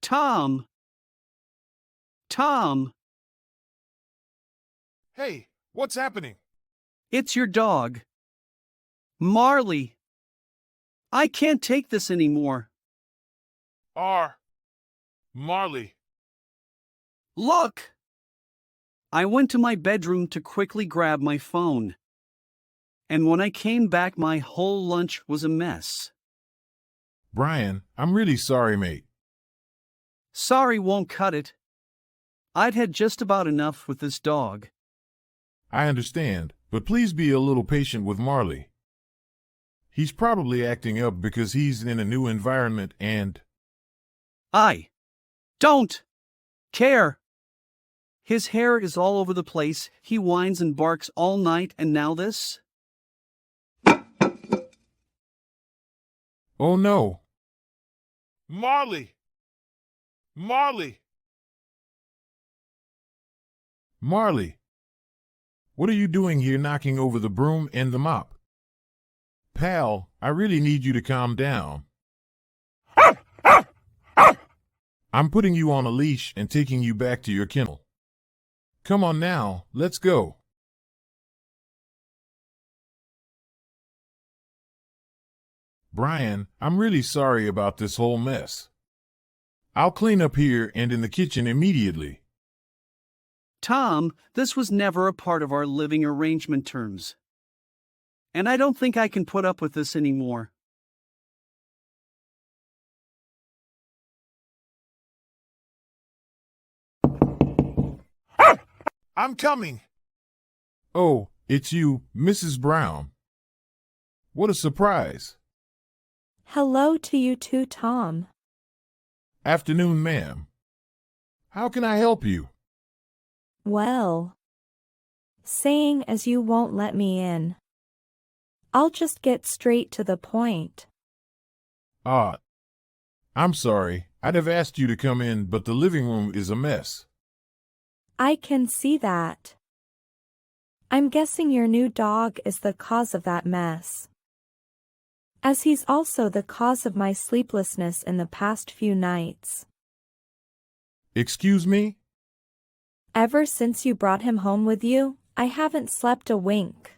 Tom! Tom! Hey, what's happening? It's your dog. Marley! I can't take this anymore. Marley. Look! I went to my bedroom to quickly grab my phone. And when I came back, my whole lunch was a mess. Brian, I'm really sorry, mate. Sorry won't cut it. I'd had just about enough with this dog. I understand, but please be a little patient with Marley. He's probably acting up because he's in a new environment and... I don't care. His hair is all over the place, he whines and barks all night, and now this? Oh no! Marley! Marley! Marley! What are you doing here knocking over the broom and the mop? Pal, I really need you to calm down. I'm putting you on a leash and taking you back to your kennel. Come on now, let's go. Brian, I'm really sorry about this whole mess. I'll clean up here and in the kitchen immediately. Tom, this was never a part of our living arrangement terms. And I don't think I can put up with this anymore. I'm coming. Oh, it's you, Mrs. Brown. What a surprise. Hello to you too, Tom. Afternoon, ma'am. How can I help you? Well, saying as you won't let me in, I'll just get straight to the point. I'm sorry. I'd have asked you to come in, but the living room is a mess. I can see that. I'm guessing your new dog is the cause of that mess, as he's also the cause of my sleeplessness in the past few nights. Excuse me? Ever since you brought him home with you, I haven't slept a wink.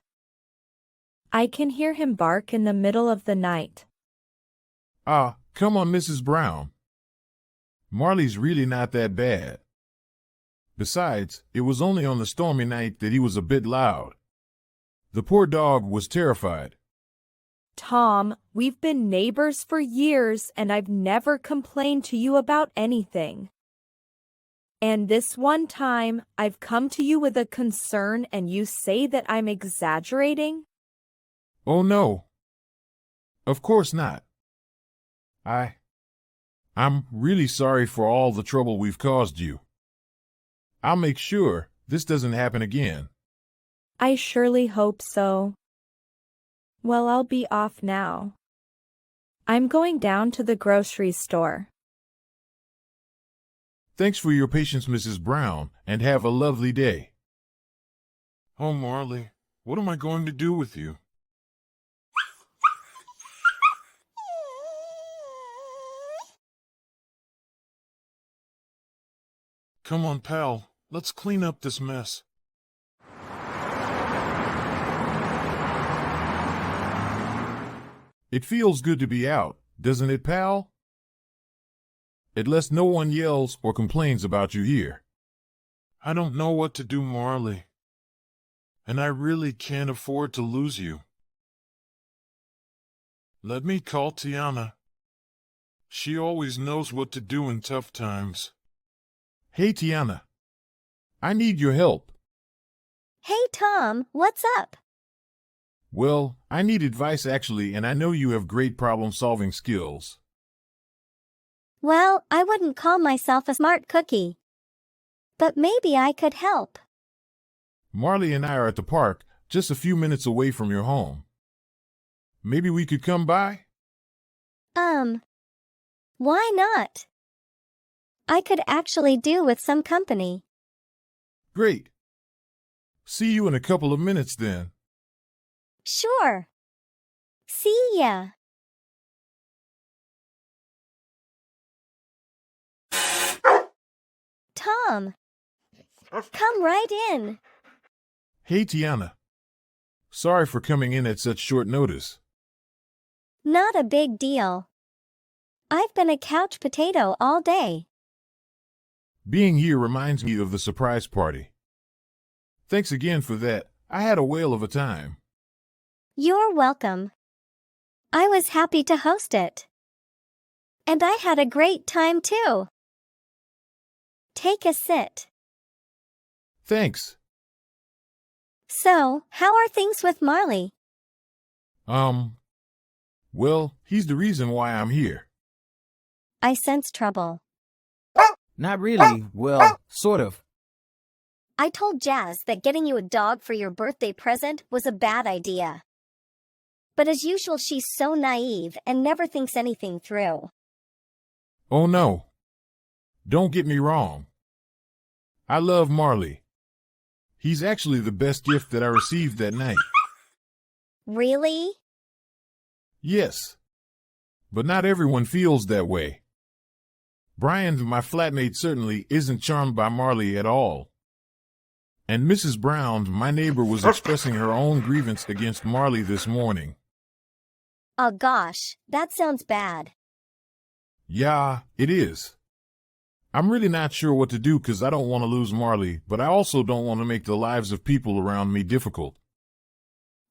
I can hear him bark in the middle of the night. Come on, Mrs. Brown. Marley's really not that bad. Besides, it was only on the stormy night that he was a bit loud. The poor dog was terrified. Tom, we've been neighbors for years and I've never complained to you about anything. And this one time, I've come to you with a concern and you say that I'm exaggerating? Oh no. Of course not. I'm really sorry for all the trouble we've caused you. I'll make sure this doesn't happen again. I surely hope so. Well, I'll be off now. I'm going down to the grocery store. Thanks for your patience, Mrs. Brown, and have a lovely day. Oh, Marley, what am I going to do with you? Come on, pal, let's clean up this mess. It feels good to be out, doesn't it, pal? At least no one yells or complains about you here. I don't know what to do, Marley. And I really can't afford to lose you. Let me call Tiana. She always knows what to do in tough times. Hey, Tiana. I need your help. Hey, Tom, what's up? Well, I need advice actually, and I know you have great problem-solving skills. Well, I wouldn't call myself a smart cookie. But maybe I could help. Marley and I are at the park, just a few minutes away from your home. Maybe we could come by? Why not? I could actually do with some company. Great. See you in a couple of minutes then. Sure. See ya. Tom! Come right in. Hey, Tiana. Sorry for coming in at such short notice. Not a big deal. I've been a couch potato all day. Being here reminds me of the surprise party. Thanks again for that. I had a whale of a time. You're welcome. I was happy to host it. And I had a great time too. Take a sit. Thanks. So, how are things with Marley? Well, he's the reason why I'm here. I sense trouble. Not really. Well, sort of. I told Jazz that getting you a dog for your birthday present was a bad idea. But as usual, she's so naive and never thinks anything through. Oh no. Don't get me wrong. I love Marley. He's actually the best gift that I received that night. Really? Yes. But not everyone feels that way. Brian, my flatmate, certainly isn't charmed by Marley at all. And Mrs. Brown, my neighbor, was expressing her own grievance against Marley this morning. Oh gosh, that sounds bad. Yeah, it is. I'm really not sure what to do because I don't want to lose Marley, but I also don't want to make the lives of people around me difficult.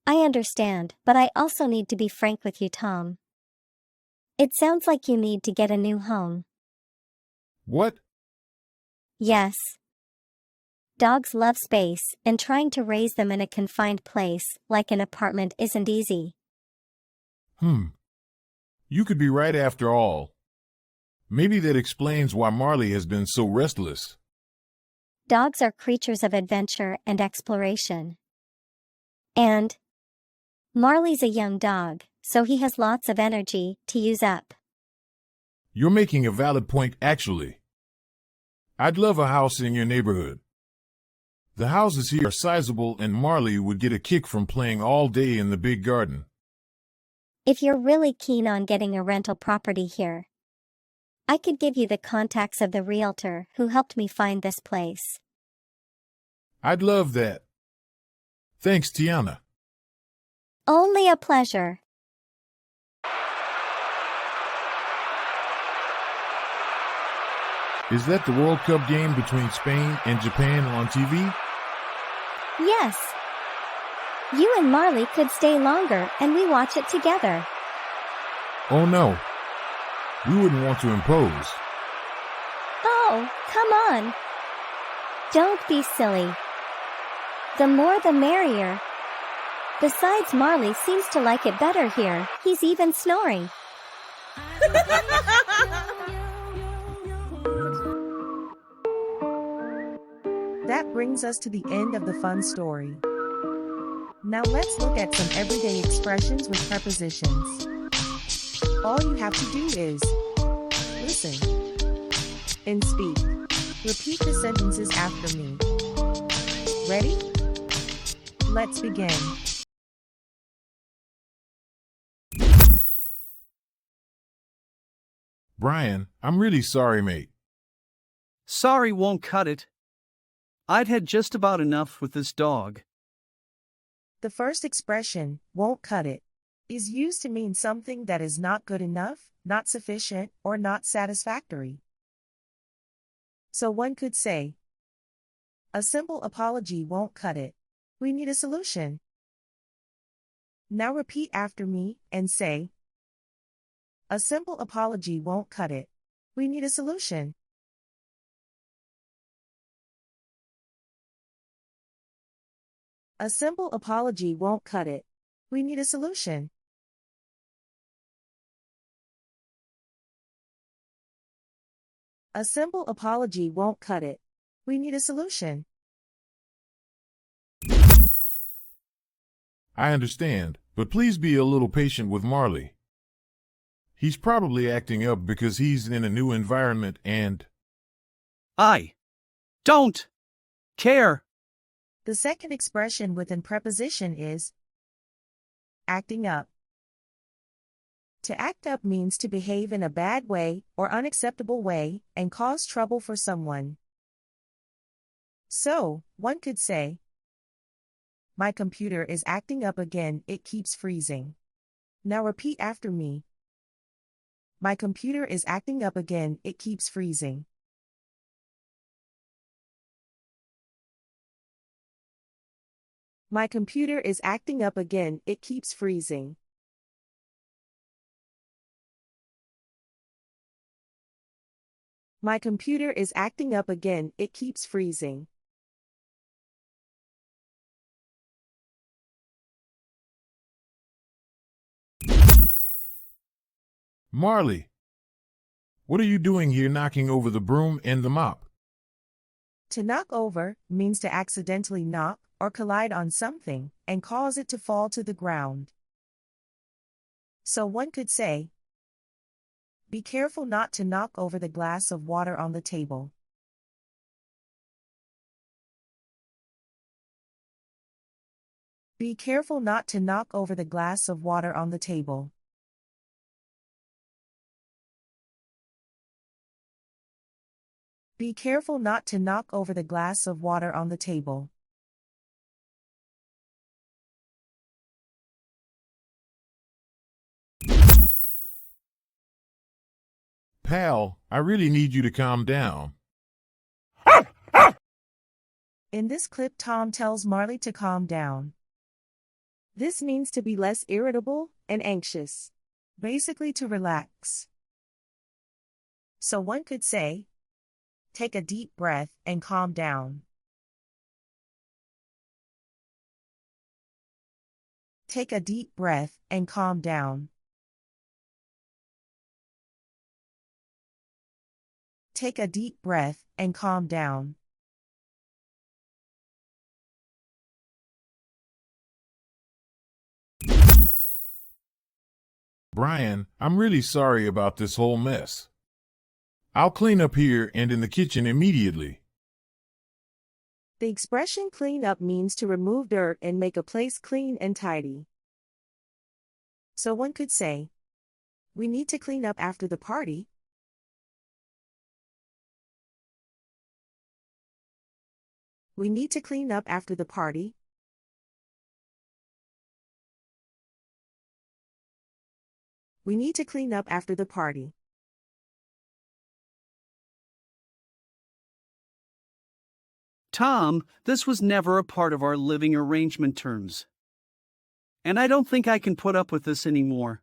I understand, but I also need to be frank with you, Tom. It sounds like you need to get a new home. What? Yes. Dogs love space, and trying to raise them in a confined place, like an apartment, isn't easy. You could be right after all. Maybe that explains why Marley has been so restless. Dogs are creatures of adventure and exploration. And Marley's a young dog, so he has lots of energy to use up. You're making a valid point, actually. I'd love a house in your neighborhood. The houses here are sizable, and Marley would get a kick from playing all day in the big garden. If you're really keen on getting a rental property here, I could give you the contacts of the realtor who helped me find this place. I'd love that. Thanks, Tiana. Only a pleasure. Is that the World Cup game between Spain and Japan on TV? Yes. You and Marley could stay longer and we watch it together. Oh no. We wouldn't want to impose. Oh, come on. Don't be silly. The more the merrier. Besides, Marley seems to like it better here. He's even snoring. That brings us to the end of the fun story. Now let's look at some everyday expressions with prepositions. All you have to do is listen and speak. Repeat the sentences after me. Ready? Let's begin. Brian, I'm really sorry, mate. Sorry won't cut it. I'd had just about enough with this dog. The first expression, won't cut it, is used to mean something that is not good enough, not sufficient, or not satisfactory. So one could say, a simple apology won't cut it. We need a solution. Now repeat after me and say, a simple apology won't cut it. We need a solution. A simple apology won't cut it. We need a solution. A simple apology won't cut it. We need a solution. I understand, but please be a little patient with Marley. He's probably acting up because he's in a new environment and... I don't care. The second expression within preposition is acting up. To act up means to behave in a bad way or unacceptable way and cause trouble for someone. So, one could say, my computer is acting up again, it keeps freezing. Now repeat after me. My computer is acting up again, it keeps freezing. My computer is acting up again, it keeps freezing. My computer is acting up again, it keeps freezing. Marley, what are you doing here knocking over the broom and the mop? To knock over means to accidentally knock or collide on something and cause it to fall to the ground. So one could say, be careful not to knock over the glass of water on the table. Be careful not to knock over the glass of water on the table. Be careful not to knock over the glass of water on the table. Pal, I really need you to calm down. In this clip, Tom tells Marley to calm down. This means to be less irritable and anxious. Basically to relax. So one could say, take a deep breath and calm down. Take a deep breath and calm down. Take a deep breath and calm down. Brian, I'm really sorry about this whole mess. I'll clean up here and in the kitchen immediately. The expression clean up means to remove dirt and make a place clean and tidy. So one could say, we need to clean up after the party. We need to clean up after the party. We need to clean up after the party. Tom, this was never a part of our living arrangement terms. And I don't think I can put up with this anymore.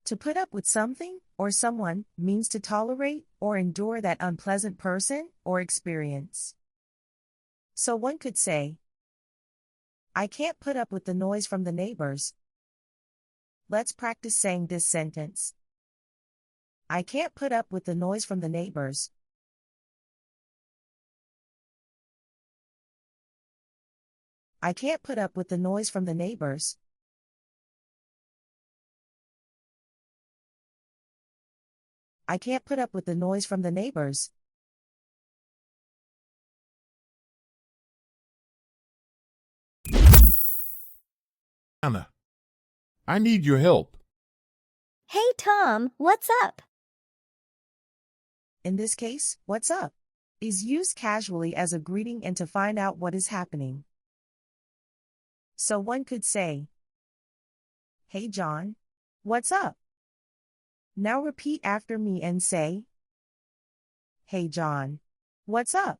To put up with something or someone means to tolerate or endure that unpleasant person or experience. So one could say, I can't put up with the noise from the neighbors. Let's practice saying this sentence. I can't put up with the noise from the neighbors. I can't put up with the noise from the neighbors. I can't put up with the noise from the neighbors. Anna, I need your help. Hey Tom, what's up? In this case, what's up is used casually as a greeting and to find out what is happening. So one could say, hey John, what's up? Now repeat after me and say, hey John, what's up?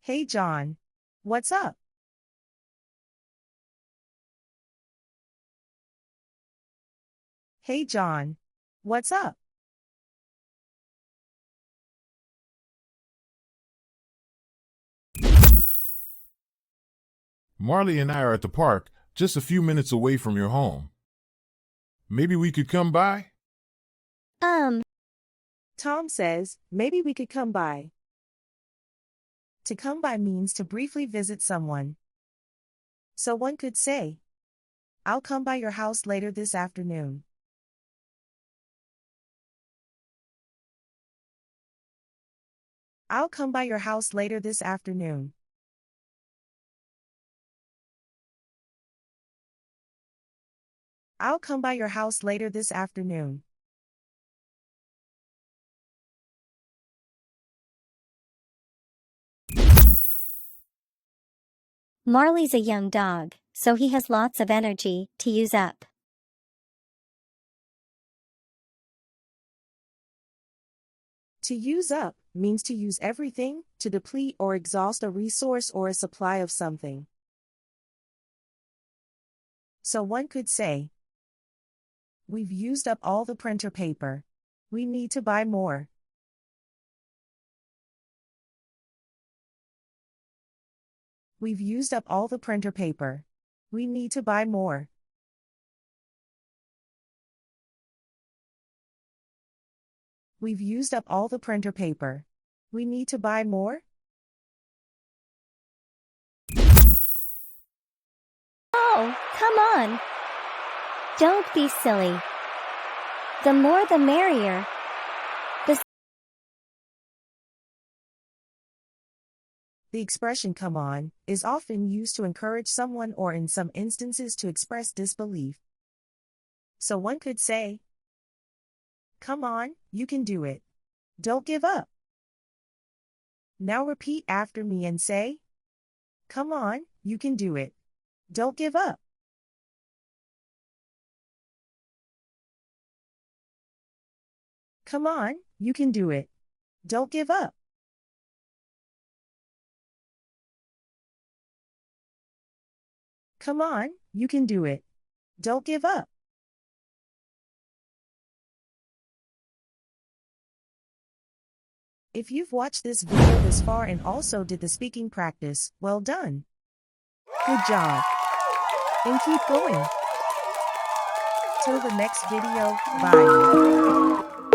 Hey John, what's up? Hey John, what's up? Marley and I are at the park, just a few minutes away from your home. Maybe we could come by? Tom says, maybe we could come by. To come by means to briefly visit someone. So one could say, I'll come by your house later this afternoon. I'll come by your house later this afternoon. I'll come by your house later this afternoon. Marley's a young dog, so he has lots of energy to use up. To use up means to use everything, to deplete or exhaust a resource or a supply of something. So one could say, we've used up all the printer paper. We need to buy more. We've used up all the printer paper. We need to buy more. We've used up all the printer paper. We need to buy more. Oh, come on. Don't be silly. The more the merrier. The expression come on is often used to encourage someone or in some instances to express disbelief. So one could say, come on, you can do it. Don't give up. Now repeat after me and say, come on, you can do it. Don't give up. Come on, you can do it. Don't give up. Come on, you can do it. Don't give up. If you've watched this video this far and also did the speaking practice, well done. Good job. And keep going. Till the next video, bye.